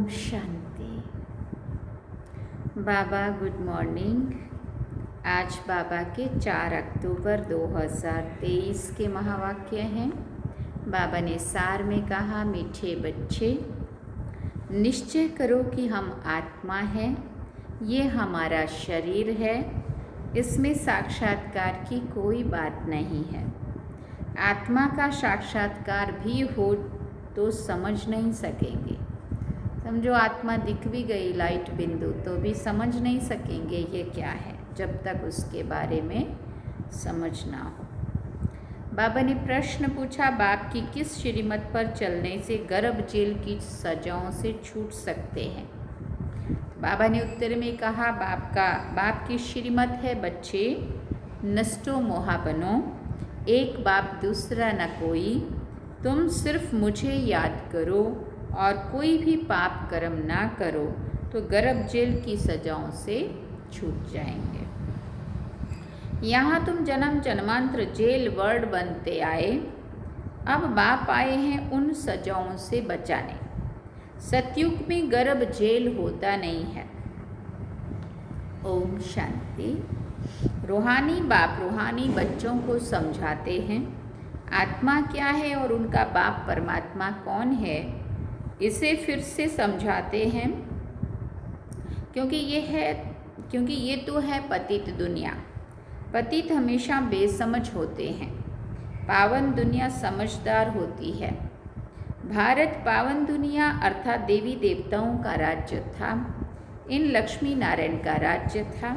ओम शांति। बाबा good morning. आज बाबा के 4 अक्टूबर 2023 के महावाक्य हैं। बाबा ने सार में कहा, मीठे बच्चे, निश्चय करो कि हम आत्मा हैं, ये हमारा शरीर है, इसमें साक्षात्कार की कोई बात नहीं है। आत्मा का साक्षात्कार भी हो तो समझ नहीं सकेंगे। समझो आत्मा दिख भी गई लाइट बिंदु तो भी समझ नहीं सकेंगे ये क्या है, जब तक उसके बारे में समझ ना हो। बाबा ने प्रश्न पूछा, बाप की किस श्रीमत पर चलने से गर्भ जेल की सजाओं से छूट सकते हैं? बाबा ने उत्तर में कहा, बाप की श्रीमत है, बच्चे नष्टो मोहा बनो, एक बाप दूसरा न कोई, तुम सिर्फ मुझे याद करो और कोई भी पाप कर्म ना करो तो गर्भ जेल की सजाओं से छूट जाएंगे। यहाँ तुम जन्म जन्मांतर जेल वर्ड बनते आए, अब बाप आए हैं उन सजाओं से बचाने। सतयुग में गर्भ जेल होता नहीं है। ओम शांति। रूहानी बाप रूहानी बच्चों को समझाते हैं आत्मा क्या है और उनका बाप परमात्मा कौन है। इसे फिर से समझाते हैं क्योंकि ये तो है पतित दुनिया। पतित हमेशा बेसमझ होते हैं, पावन दुनिया समझदार होती है। भारत पावन दुनिया अर्थात देवी देवताओं का राज्य था, इन लक्ष्मी नारायण का राज्य था।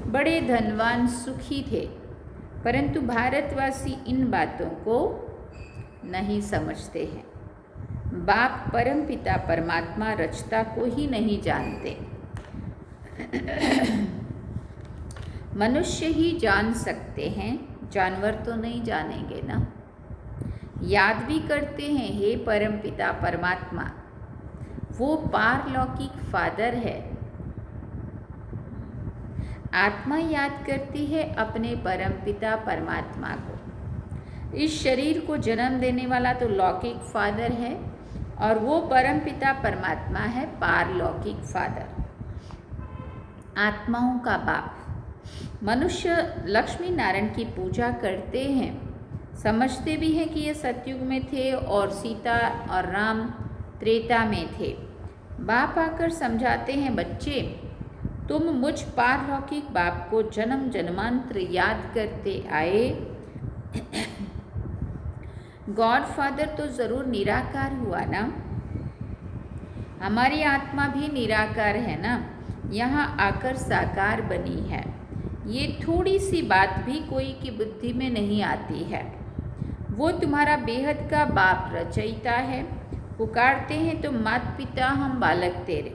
बड़े धनवान सुखी थे, परंतु भारतवासी इन बातों को नहीं समझते हैं। बाप परम पिता परमात्मा रचता को ही नहीं जानते। मनुष्य ही जान सकते हैं, जानवर तो नहीं जानेंगे ना। याद भी करते हैं, हे परम पिता परमात्मा, वो पारलौकिक फादर है। आत्मा याद करती है अपने परम पिता परमात्मा को। इस शरीर को जन्म देने वाला तो लौकिक फादर है और वो परम पिता परमात्मा है पारलौकिक फादर, आत्माओं का बाप। मनुष्य लक्ष्मी नारायण की पूजा करते हैं, समझते भी हैं कि ये सतयुग में थे और सीता और राम त्रेता में थे। बाप आकर समझाते हैं, बच्चे तुम मुझ पारलौकिक बाप को जन्म जन्मांतर याद करते आए। गॉड फादर तो ज़रूर निराकार हुआ ना, हमारी आत्मा भी निराकार है ना, यहाँ आकर साकार बनी है। ये थोड़ी सी बात भी कोई की बुद्धि में नहीं आती है। वो तुम्हारा बेहद का बाप रचयिता है। पुकारते हैं तो माता पिता हम बालक तेरे,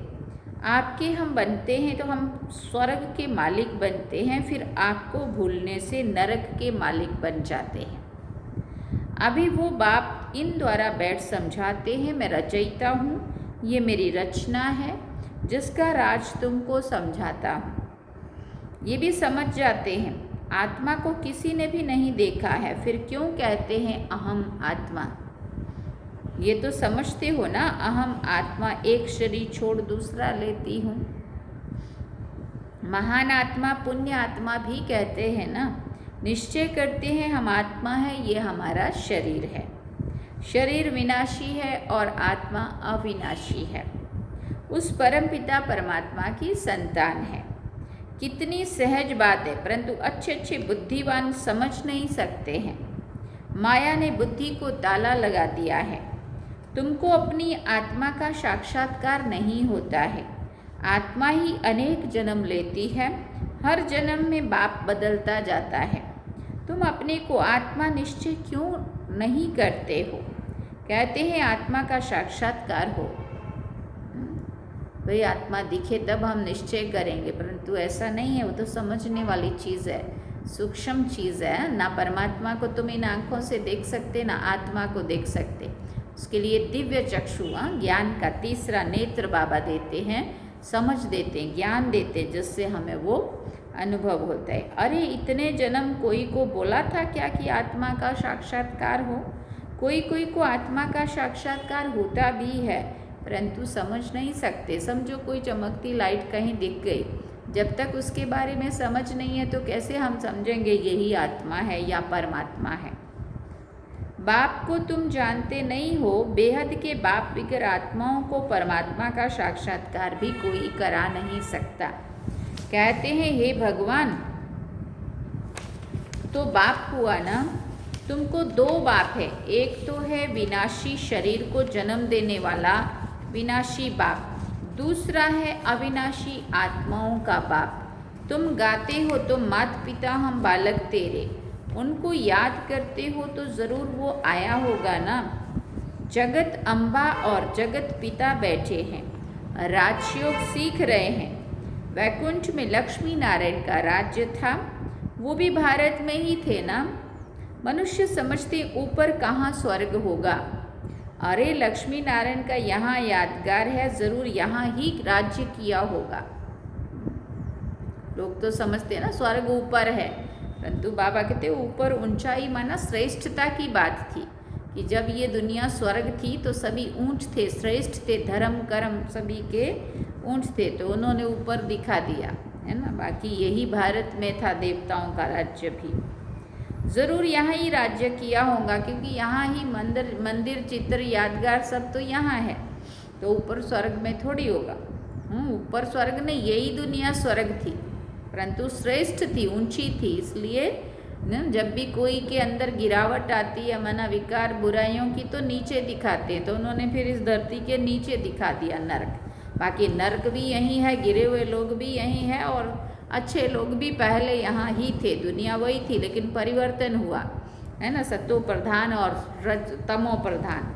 आपके हम बनते हैं तो हम स्वर्ग के मालिक बनते हैं, फिर आपको भूलने से नरक के मालिक बन जाते हैं। अभी वो बाप इन द्वारा बैठ समझाते हैं, मैं रचयिता हूँ, ये मेरी रचना है जिसका राज तुमको समझाता हूँ। ये भी समझ जाते हैं आत्मा को किसी ने भी नहीं देखा है, फिर क्यों कहते हैं अहम आत्मा। ये तो समझते हो ना, अहम आत्मा एक शरीर छोड़ दूसरा लेती हूँ। महान आत्मा पुण्य आत्मा भी कहते हैं ना। निश्चय करते हैं हम आत्मा है, ये हमारा शरीर है। शरीर विनाशी है और आत्मा अविनाशी है, उस परम पिता परमात्मा की संतान है। कितनी सहज बात है, परंतु अच्छे अच्छे बुद्धिवान समझ नहीं सकते हैं। माया ने बुद्धि को ताला लगा दिया है। तुमको अपनी आत्मा का साक्षात्कार नहीं होता है। आत्मा ही अनेक जन्म लेती है, हर जन्म में बाप बदलता जाता है। तुम अपने को आत्मा निश्चय क्यों नहीं करते हो? कहते हैं आत्मा का साक्षात्कार हो। भाई आत्मा दिखे तब हम निश्चय करेंगे, परंतु ऐसा नहीं है। वो तो समझने वाली चीज़ है, सूक्ष्म चीज़ है ना। परमात्मा को तुम इन आँखों से देख सकते ना आत्मा को देख सकते। उसके लिए दिव्य चक्षु, ज्ञान का तीसरा नेत्र बाबा देते हैं, समझ देते हैं, ज्ञान देते हैं, जिससे हमें वो अनुभव होता है। अरे इतने जन्म कोई को बोला था क्या कि आत्मा का साक्षात्कार हो? कोई कोई को आत्मा का साक्षात्कार होता भी है, परंतु समझ नहीं सकते। समझो कोई चमकती लाइट कहीं दिख गई, जब तक उसके बारे में समझ नहीं है तो कैसे हम समझेंगे यही आत्मा है या परमात्मा है। बाप को तुम जानते नहीं हो, बेहद के बाप बिगर आत्माओं को परमात्मा का साक्षात्कार भी कोई करा नहीं सकता। कहते हैं हे भगवान, तो बाप हुआ ना, तुमको दो बाप है। एक तो है विनाशी शरीर को जन्म देने वाला विनाशी बाप, दूसरा है अविनाशी आत्माओं का बाप। तुम गाते हो तो माता पिता हम बालक तेरे, उनको याद करते हो तो ज़रूर वो आया होगा ना। जगत अम्बा और जगत पिता बैठे हैं, राजयोग सीख रहे हैं। वैकुंठ में लक्ष्मी नारायण का राज्य था, वो भी भारत में ही थे ना। मनुष्य समझते ऊपर कहाँ स्वर्ग होगा। अरे लक्ष्मी नारायण का यहाँ यादगार है, ज़रूर यहाँ ही राज्य किया होगा। लोग तो समझते हैं ना स्वर्ग ऊपर है, परंतु बाबा कहते ऊपर ऊंचाई माना श्रेष्ठता की बात थी कि जब ये दुनिया स्वर्ग थी तो सभी ऊंच थे, श्रेष्ठ थे, धर्म कर्म सभी के ऊंच थे, तो उन्होंने ऊपर दिखा दिया है ना। बाकी यही भारत में था देवताओं का राज्य भी, ज़रूर यहाँ ही राज्य किया होगा, क्योंकि यहाँ ही मंदिर चित्र यादगार सब तो यहाँ है, तो ऊपर स्वर्ग में थोड़ी होगा। ऊपर स्वर्ग नहीं, यही दुनिया स्वर्ग थी, परंतु श्रेष्ठ थी, ऊंची थी। इसलिए जब भी कोई के अंदर गिरावट आती है, मना विकार बुराइयों की, तो नीचे दिखाते हैं, तो उन्होंने फिर इस धरती के नीचे दिखा दिया नर्क। बाकी नर्क भी यहीं है, गिरे हुए लोग भी यहीं है, और अच्छे लोग भी पहले यहाँ ही थे, दुनिया वही थी, लेकिन परिवर्तन हुआ है ना, सत्तो प्रधान और तमो प्रधान।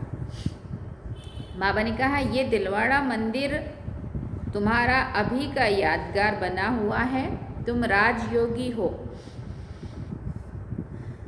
बाबा ने कहा ये दिलवाड़ा मंदिर तुम्हारा अभी का यादगार बना हुआ है, तुम राजयोगी हो।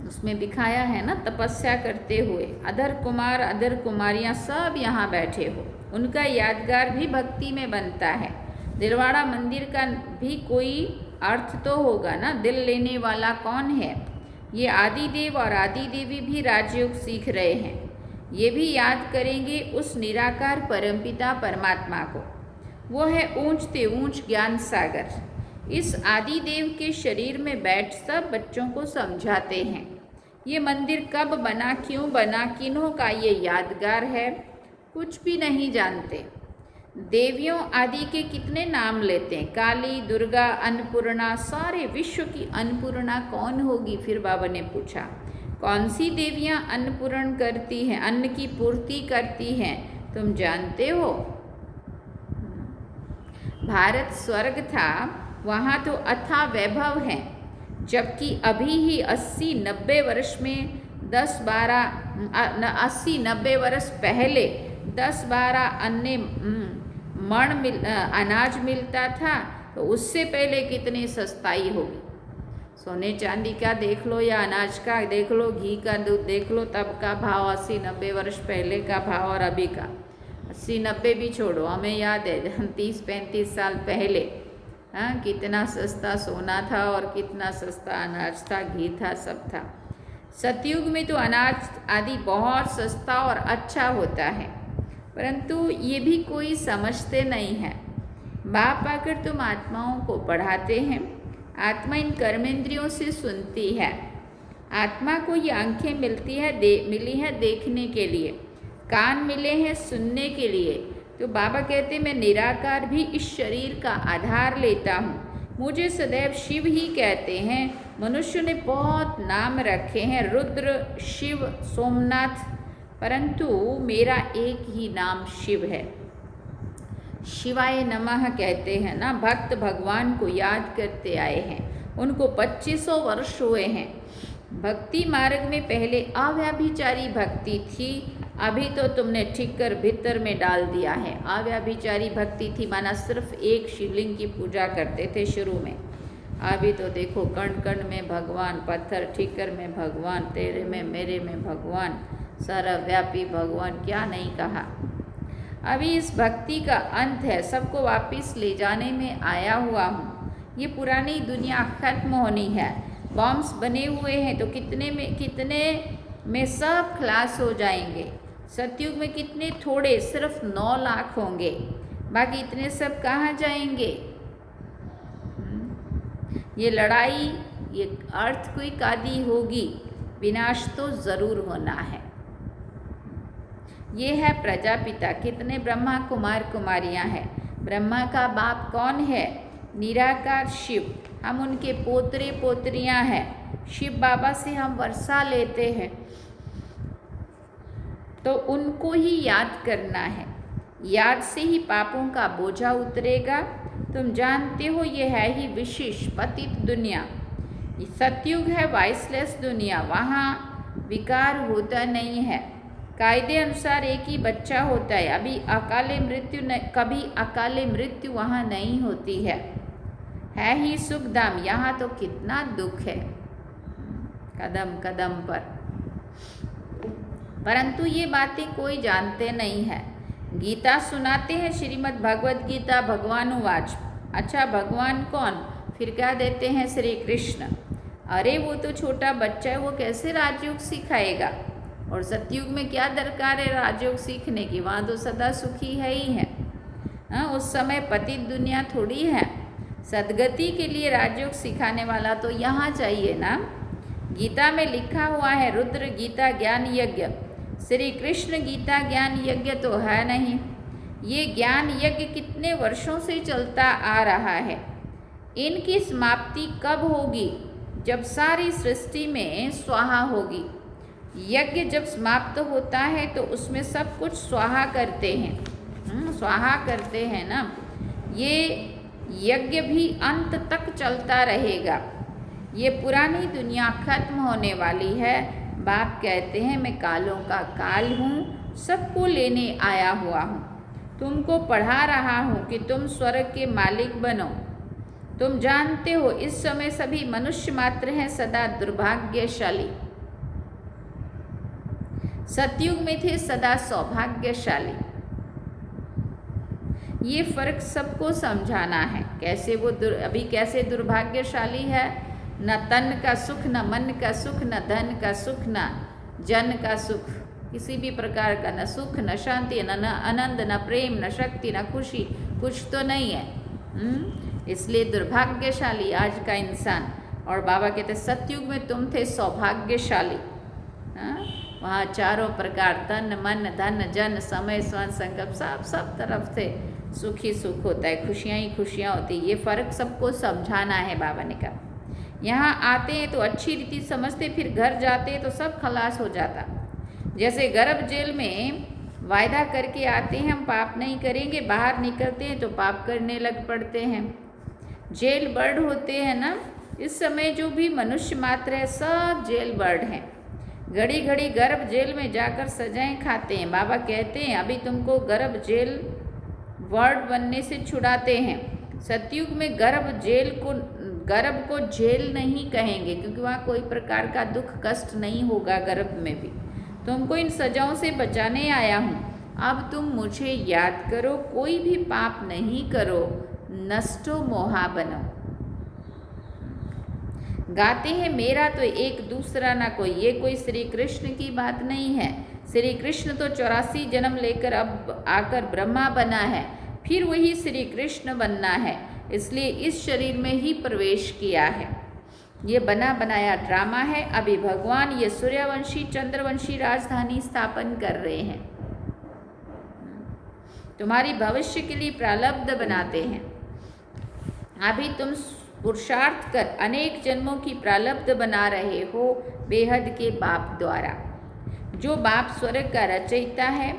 उसमें दिखाया है ना तपस्या करते हुए, अधर कुमार अधर कुमारियाँ सब यहाँ बैठे हो, उनका यादगार भी भक्ति में बनता है। दिलवाड़ा मंदिर का भी कोई अर्थ तो होगा ना, दिल लेने वाला कौन है। ये आदि देव और आदि देवी भी राजयोग सीख रहे हैं, ये भी याद करेंगे उस निराकार परमपिता परमात्मा को। वो है ऊंचते ऊंच ज्ञान सागर। इस आदि देव के शरीर में बैठ सब बच्चों को समझाते हैं ये मंदिर कब बना, क्यों बना, किन्हों का ये यादगार है, कुछ भी नहीं जानते। देवियों आदि के कितने नाम लेते हैं, काली, दुर्गा, अन्नपूर्णा, सारे विश्व की अन्नपूर्णा कौन होगी। फिर बाबा ने पूछा कौन सी देवियाँ अन्नपूर्ण करती हैं, अन्न की पूर्ति करती हैं, तुम जानते हो। भारत स्वर्ग था, वहाँ तो अथाह वैभव है, जबकि अभी ही 80-90 वर्ष में 80-90 वर्ष पहले 10-12 अन्य अनाज मिलता था, तो उससे पहले कितनी सस्ताई होगी। सोने चांदी का देख लो या अनाज का देख लो, घी का दूध देख लो, तब का भाव 80-90 वर्ष पहले का भाव और अभी का 80-90 भी छोड़ो, हमें याद है 30-35 साल पहले कितना सस्ता सोना था और कितना सस्ता अनाज था, घी था, सब था। सतयुग में तो अनाज आदि बहुत सस्ता और अच्छा होता है, परंतु ये भी कोई समझते नहीं है। बाप आकर तुम आत्माओं को पढ़ाते हैं, आत्मा इन कर्मेंद्रियों से सुनती है। आत्मा को ये आंखें मिलती है मिली है देखने के लिए, कान मिले हैं सुनने के लिए। तो बाबा कहते मैं निराकार भी इस शरीर का आधार लेता हूँ, मुझे सदैव शिव ही कहते हैं। मनुष्य ने बहुत नाम रखे हैं, रुद्र, शिव, सोमनाथ, परंतु मेरा एक ही नाम शिव है। शिवाय नमः कहते हैं ना, भक्त भगवान को याद करते आए हैं, उनको 2500 वर्ष हुए हैं। भक्ति मार्ग में पहले अव्यभिचारी भक्ति थी, अभी तो तुमने ठीक कर भीतर में डाल दिया है। अव्यभिचारी भक्ति थी माना सिर्फ एक शिवलिंग की पूजा करते थे शुरू में, अभी तो देखो कण कण में भगवान, पत्थर ठीकर में भगवान, तेरे में मेरे में भगवान, सर्वव्यापी भगवान, क्या नहीं कहा। अभी इस भक्ति का अंत है, सबको वापस ले जाने में आया हुआ हूँ। ये पुरानी दुनिया खत्म होनी है, बॉम्ब्स बने हुए हैं तो कितने में सब खलास हो जाएंगे। सतयुग में कितने थोड़े, सिर्फ 9 लाख होंगे, बाकी इतने सब कहाँ जाएंगे। ये लड़ाई, ये अर्थक्वेक आदि होगी, विनाश तो ज़रूर होना है। ये है प्रजापिता, कितने ब्रह्मा कुमार कुमारियाँ हैं। ब्रह्मा का बाप कौन है? निराकार शिव, हम उनके पोतरे पोतरियाँ हैं। शिव बाबा से हम वर्षा लेते हैं, तो उनको ही याद करना है। याद से ही पापों का बोझा उतरेगा। तुम जानते हो ये है ही विशेष पतित दुनिया। सतयुग है वाइसलेस दुनिया, वहाँ विकार होता नहीं है। कायदे अनुसार एक ही बच्चा होता है। कभी अकाले मृत्यु वहाँ नहीं होती है ही सुखधाम। यहाँ तो कितना दुख है कदम कदम पर, परंतु ये बातें कोई जानते नहीं है। गीता सुनाते हैं, श्रीमद् भगवद गीता भगवानुवाच। अच्छा, भगवान कौन? फिर क्या देते हैं? श्री कृष्ण। अरे वो तो छोटा बच्चा है, वो कैसे राजयोग सिखाएगा। और सतयुग में क्या दरकार है राजयोग सीखने की, वहाँ तो सदा सुखी है ही है। उस समय पतित दुनिया थोड़ी है। सदगति के लिए राजयोग सिखाने वाला तो यहाँ चाहिए ना। गीता में लिखा हुआ है रुद्र गीता ज्ञान यज्ञ। श्री कृष्ण गीता ज्ञान यज्ञ तो है नहीं। ये ज्ञान यज्ञ कितने वर्षों से चलता आ रहा है। इनकी समाप्ति कब होगी? जब सारी सृष्टि में स्वाहा होगी। यज्ञ जब समाप्त होता है तो उसमें सब कुछ स्वाहा करते हैं। स्वाहा करते हैं ना। ये यज्ञ भी अंत तक चलता रहेगा। ये पुरानी दुनिया खत्म होने वाली है। बाप कहते हैं मैं कालों का काल हूँ, सबको लेने आया हुआ हूँ। तुमको पढ़ा रहा हूँ कि तुम स्वर्ग के मालिक बनो। तुम जानते हो इस समय सभी मनुष्य मात्र हैं सदा दुर्भाग्यशाली। सतयुग में थे सदा सौभाग्यशाली। ये फर्क सबको समझाना है। कैसे वो अभी कैसे दुर्भाग्यशाली है। न तन का सुख, न मन का सुख, न धन का सुख, न जन का सुख, किसी भी प्रकार का न सुख, न शांति, न आनंद, न प्रेम, न शक्ति, न खुशी, कुछ तो नहीं है। इसलिए दुर्भाग्यशाली आज का इंसान। और बाबा कहते सतयुग में तुम थे सौभाग्यशाली। वहाँ चारों प्रकार तन मन धन जन समय स्वर्ण संकल्प सब तरफ से सुखी सुख होता है, खुशियाँ ही खुशियाँ होती है। ये फ़र्क सबको समझाना है बाबा ने कहा। यहाँ आते हैं तो अच्छी रीति समझते, फिर घर जाते हैं तो सब खलास हो जाता। जैसे गर्भ जेल में वायदा करके आते हैं हम पाप नहीं करेंगे, बाहर निकलते हैं तो पाप करने लग पड़ते हैं। जेल बर्ड होते हैं ना, इस समय जो भी मनुष्य मात्र है सब जेल बर्ड हैं। घड़ी घड़ी गर्भ जेल में जाकर सजाएं खाते हैं। बाबा कहते हैं अभी तुमको गर्भ जेल वर्ड बनने से छुड़ाते हैं। सतयुग में गर्भ को जेल नहीं कहेंगे, क्योंकि वहाँ कोई प्रकार का दुख कष्ट नहीं होगा गर्भ में भी। तुमको इन सजाओं से बचाने आया हूँ। अब तुम मुझे याद करो, कोई भी पाप नहीं करो, नष्टो मोहा बनो। गाते हैं मेरा तो एक दूसरा ना कोई। ये कोई श्री कृष्ण की बात नहीं है। श्री कृष्ण तो 84 जन्म लेकर अब आकर ब्रह्मा बना है, फिर वही श्री कृष्ण बनना है, इसलिए इस शरीर में ही प्रवेश किया है। ये बना बनाया ड्रामा है। अभी भगवान ये सूर्यवंशी चंद्रवंशी राजधानी स्थापन कर रहे हैं, तुम्हारी भविष्य के लिए प्रारब्ध बनाते हैं। अभी तुम पुरुषार्थ कर अनेक जन्मों की प्रारब्ध बना रहे हो बेहद के बाप द्वारा। जो बाप स्वर्ग का रचयिता है,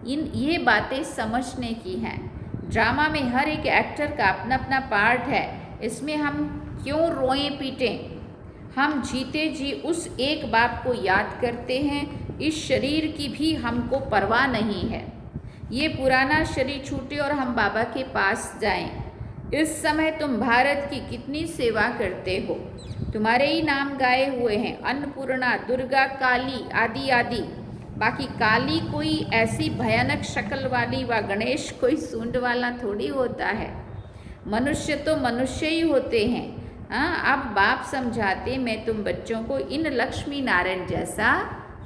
ये बातें समझने की हैं। ड्रामा में हर एक एक्टर का अपना अपना पार्ट है। इसमें हम क्यों रोएं पीटें। हम जीते जी उस एक बाप को याद करते हैं। इस शरीर की भी हमको परवाह नहीं है। ये पुराना शरीर छूटे और हम बाबा के पास जाएं। इस समय तुम भारत की कितनी सेवा करते हो। तुम्हारे ही नाम गाए हुए हैं, अन्नपूर्णा, दुर्गा, काली आदि आदि। बाकी काली कोई ऐसी भयानक शक्ल वाली व गणेश कोई सूंड वाला थोड़ी होता है। मनुष्य तो मनुष्य ही होते हैं। अब बाप समझाते मैं तुम बच्चों को इन लक्ष्मी नारायण जैसा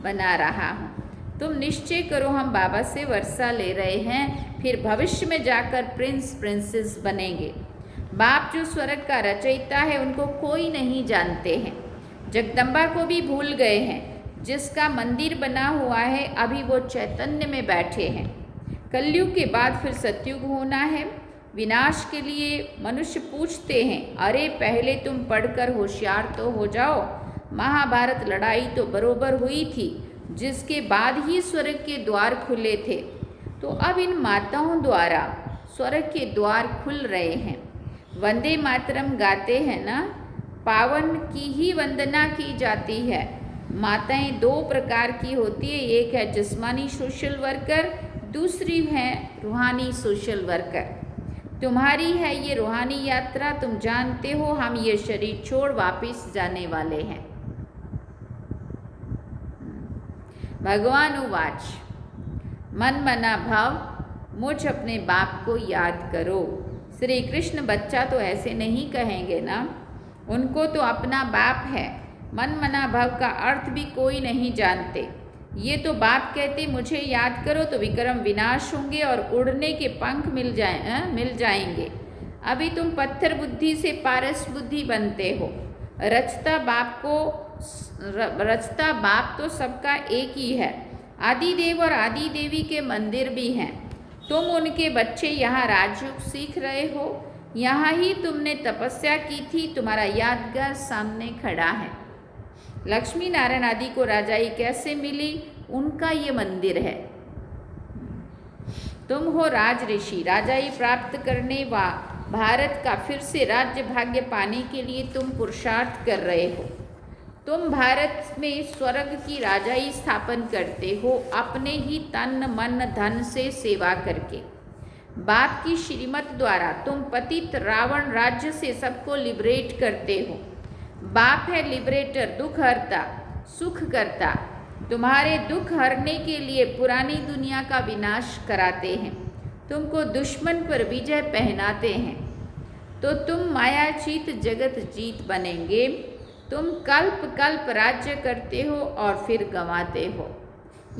बना रहा हूँ। तुम निश्चय करो हम बाबा से वर्षा ले रहे हैं, फिर भविष्य में जाकर प्रिंस प्रिंसेस बनेंगे। बाप जो स्वर्ग का रचयिता है उनको कोई नहीं जानते हैं, जगदम्बा को भी भूल गए हैं। जिसका मंदिर बना हुआ है अभी वो चैतन्य में बैठे हैं। कलयुग के बाद फिर सतयुग होना है। विनाश के लिए मनुष्य पूछते हैं, अरे पहले तुम पढ़कर होशियार तो हो जाओ। महाभारत लड़ाई तो बरोबर हुई थी, जिसके बाद ही स्वर्ग के द्वार खुले थे। तो अब इन माताओं द्वारा स्वर्ग के द्वार खुल रहे हैं। वंदे मातरम गाते हैं ना, पावन की ही वंदना की जाती है। माताएं दो प्रकार की होती है, एक है जिस्मानी सोशल वर्कर, दूसरी है रूहानी सोशल वर्कर। तुम्हारी है ये रूहानी यात्रा। तुम जानते हो हम ये शरीर छोड़ वापस जाने वाले हैं। भगवान उवाच, मन मना भाव मुझ अपने बाप को याद करो। श्री कृष्ण बच्चा तो ऐसे नहीं कहेंगे ना, उनको तो अपना बाप है। मन मना भाव का अर्थ भी कोई नहीं जानते। ये तो बाप कहते मुझे याद करो तो विक्रम विनाश होंगे और उड़ने के पंख मिल जाएंगे। अभी तुम पत्थर बुद्धि से पारस बुद्धि बनते हो। रचता बाप तो सबका एक ही है। आदि देव और आदि देवी के मंदिर भी हैं। तुम उनके बच्चे यहाँ राजयोग सीख रहे हो। यहाँ ही तुमने तपस्या की थी, तुम्हारा यादगार सामने खड़ा है। लक्ष्मी नारायण आदि को राजाई कैसे मिली, उनका ये मंदिर है। तुम हो राज ऋषि, राजाई प्राप्त करने व भारत का फिर से राज्य भाग्य पाने के लिए तुम पुरुषार्थ कर रहे हो। तुम भारत में स्वर्ग की राजाई स्थापन करते हो, अपने ही तन मन धन से सेवा करके। बाप की श्रीमत द्वारा तुम पतित रावण राज्य से सबको लिबरेट करते हो। बाप है लिबरेटर, दुख हरता, सुख करता। तुम्हारे दुख हरने के लिए पुरानी दुनिया का विनाश कराते हैं, तुमको दुश्मन पर विजय पहनाते हैं, तो तुम मायाचीत जगत जीत बनेंगे। तुम कल्प कल्प राज्य करते हो और फिर गंवाते हो।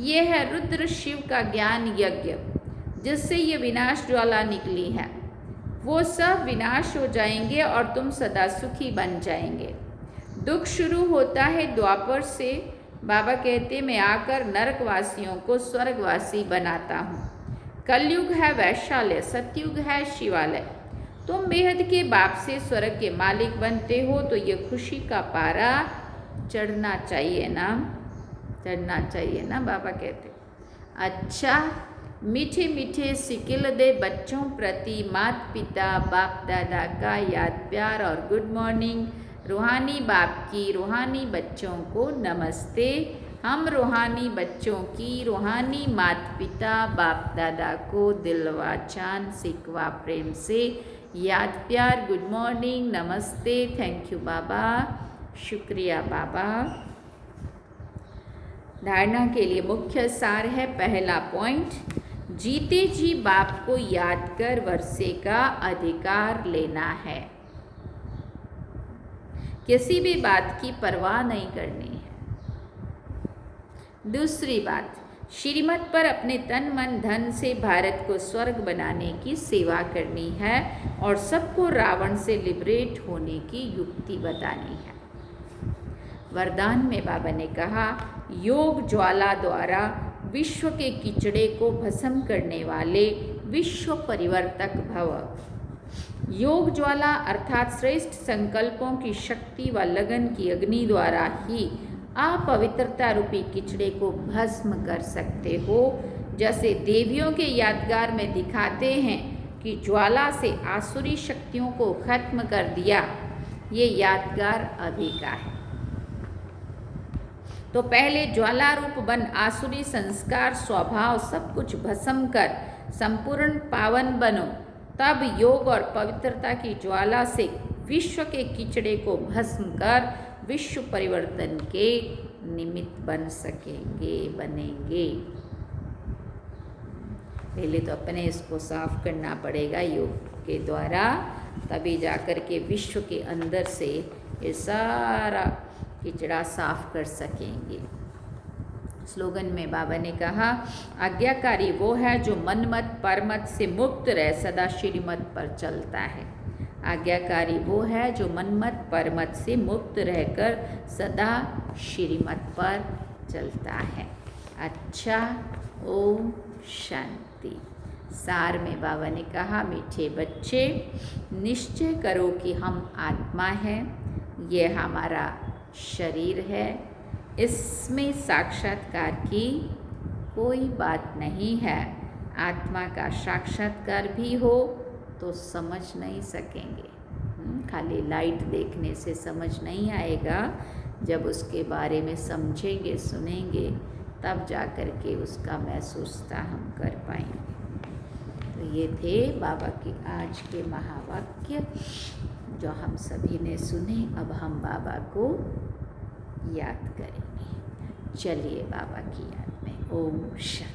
ये है रुद्र शिव का ज्ञान यज्ञ, जिससे ये विनाश ज्वाला निकली है। वो सब विनाश हो जाएंगे और तुम सदा सुखी बन जाएंगे। दुख शुरू होता है द्वापर से। बाबा कहते मैं आकर नरकवासियों को स्वर्गवासी बनाता हूँ। कलयुग है वैशाल्य, सतयुग है शिवालय। तुम बेहद के बाप से स्वर्ग के मालिक बनते हो, तो ये खुशी का पारा चढ़ना चाहिए ना, चढ़ना चाहिए ना, बाबा कहते। अच्छा, मीठे मीठे सिकिल दे बच्चों प्रति माता पिता बाप दादा का याद प्यार और गुड मॉर्निंग। रूहानी बाप की रूहानी बच्चों को नमस्ते। हम रूहानी बच्चों की रूहानी माता पिता बाप दादा को दिलवा चांद सिकवा प्रेम से याद प्यार गुड मॉर्निंग नमस्ते। थैंक यू बाबा, शुक्रिया बाबा। धारणा के लिए मुख्य सार है, पहला पॉइंट, जीते जी बाप को याद कर वर्षे का अधिकार लेना है। किसी भी बात की परवाह नहीं करनी है। दूसरी बात, श्रीमत पर अपने तन मन धन से भारत को स्वर्ग बनाने की सेवा करनी है और सबको रावण से लिबरेट होने की युक्ति बतानी है। वरदान में बाबा ने कहा, योग ज्वाला द्वारा विश्व के कीचड़े को भस्म करने वाले विश्व परिवर्तक भव। योग ज्वाला अर्थात श्रेष्ठ संकल्पों की शक्ति व लगन की अग्नि द्वारा ही अपवित्रता रूपी कीचड़े को भस्म कर सकते हो। जैसे देवियों के यादगार में दिखाते हैं कि ज्वाला से आसुरी शक्तियों को खत्म कर दिया, ये यादगार अभी का है। तो पहले ज्वाला रूप बन आसुरी संस्कार स्वभाव सब कुछ भस्म कर संपूर्ण पावन बनो, तब योग और पवित्रता की ज्वाला से विश्व के कीचड़े को भस्म कर विश्व परिवर्तन के निमित्त बनेंगे। पहले तो अपने इसको साफ करना पड़ेगा योग के द्वारा, तभी जाकर के विश्व के अंदर से ये सारा कीचड़ा साफ कर सकेंगे। स्लोगन में बाबा ने कहा, आज्ञाकारी वो है जो मनमत परमत से मुक्त रह सदा श्रीमत पर चलता है। आज्ञाकारी वो है जो मनमत परमत से मुक्त रहकर सदा श्रीमत पर चलता है। अच्छा, ओम शांति। सार में बाबा ने कहा, मीठे बच्चे, निश्चय करो कि हम आत्मा हैं, ये हमारा शरीर है, इसमें साक्षात्कार की कोई बात नहीं है। आत्मा का साक्षात्कार भी हो तो समझ नहीं सकेंगे। खाली लाइट देखने से समझ नहीं आएगा, जब उसके बारे में समझेंगे, सुनेंगे, तब जा कर के उसका महसूसता हम कर पाएंगे। तो ये थे बाबा के आज के महावाक्य जो हम सभी ने सुने। अब हम बाबा को याद करेंगे। चलिए बाबा की याद में। ओम शांति।